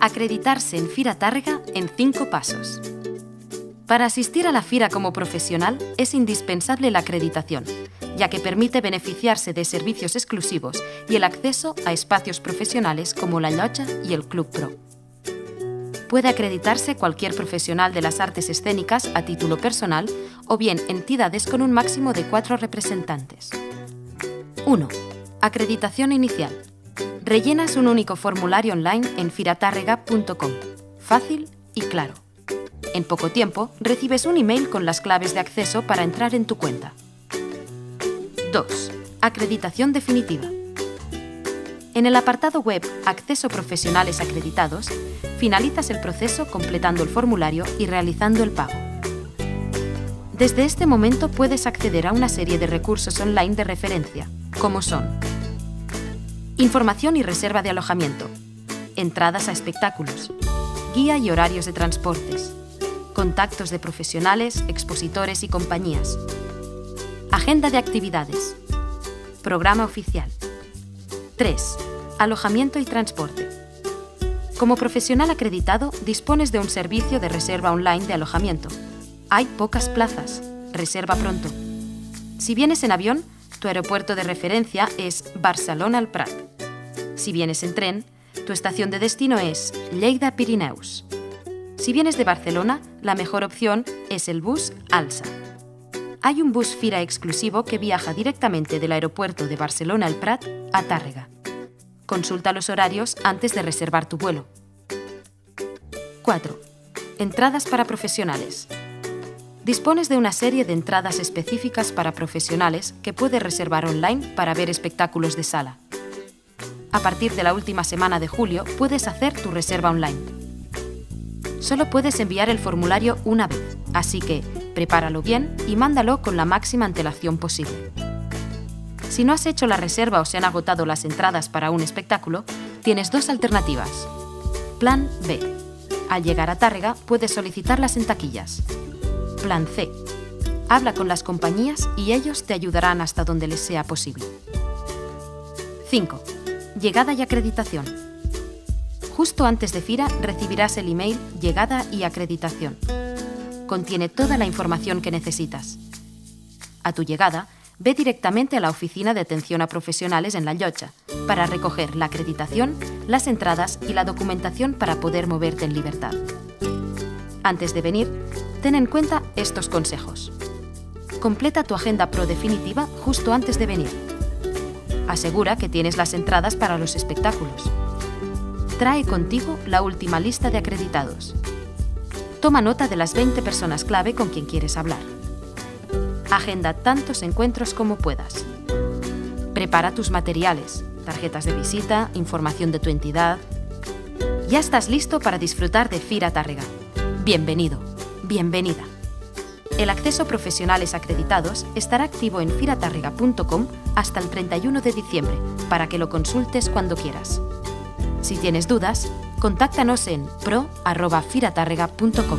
Acreditarse en Fira Tàrrega en 5 pasos. Para asistir a la Fira como profesional es indispensable la acreditación, ya que permite beneficiarse de servicios exclusivos y el acceso a espacios profesionales como la Llotja y el Club Pro. Puede acreditarse cualquier profesional de las artes escénicas a título personal o bien entidades con un máximo de 4 representantes. 1. Acreditación inicial. Rellenas un único formulario online en firatàrrega.com. Fácil y claro. En poco tiempo recibes un email con las claves de acceso para entrar en tu cuenta. 2. Acreditación definitiva. En el apartado web Acceso Profesionales Acreditados, finalizas el proceso completando el formulario y realizando el pago. Desde este momento puedes acceder a una serie de recursos online de referencia, como son información y reserva de alojamiento, entradas a espectáculos, guía y horarios de transportes, contactos de profesionales, expositores y compañías, agenda de actividades, programa oficial. 3. Alojamiento y transporte. Como profesional acreditado, dispones de un servicio de reserva online de alojamiento. Hay pocas plazas. Reserva pronto. Si vienes en avión, tu aeropuerto de referencia es Barcelona El Prat. Si vienes en tren, tu estación de destino es Lleida Pirineus. Si vienes de Barcelona, la mejor opción es el bus Alsa. Hay un bus Fira exclusivo que viaja directamente del aeropuerto de Barcelona El Prat a Tàrrega. Consulta los horarios antes de reservar tu vuelo. 4. Entradas para profesionales. Dispones de una serie de entradas específicas para profesionales que puedes reservar online para ver espectáculos de sala. A partir de la última semana de julio puedes hacer tu reserva online. Solo puedes enviar el formulario una vez, así que prepáralo bien y mándalo con la máxima antelación posible. Si no has hecho la reserva o se han agotado las entradas para un espectáculo, tienes 2 alternativas. Plan B. Al llegar a Tàrrega puedes solicitarlas en taquillas. Plan C. Habla con las compañías y ellos te ayudarán hasta donde les sea posible. 5. Llegada y acreditación. Justo antes de Fira recibirás el email Llegada y acreditación. Contiene toda la información que necesitas. A tu llegada, ve directamente a la oficina de atención a profesionales en la Llotja para recoger la acreditación, las entradas y la documentación para poder moverte en libertad. Antes de venir, ten en cuenta estos consejos. Completa tu agenda pro definitiva justo antes de venir. Asegura que tienes las entradas para los espectáculos. Trae contigo la última lista de acreditados. Toma nota de las 20 personas clave con quien quieres hablar. Agenda tantos encuentros como puedas. Prepara tus materiales, tarjetas de visita, información de tu entidad. Ya estás listo para disfrutar de Fira Tàrrega. Bienvenido, bienvenida. El acceso profesionales acreditados estará activo en firatàrrega.com hasta el 31 de diciembre para que lo consultes cuando quieras. Si tienes dudas, contáctanos en pro@firatàrrega.com.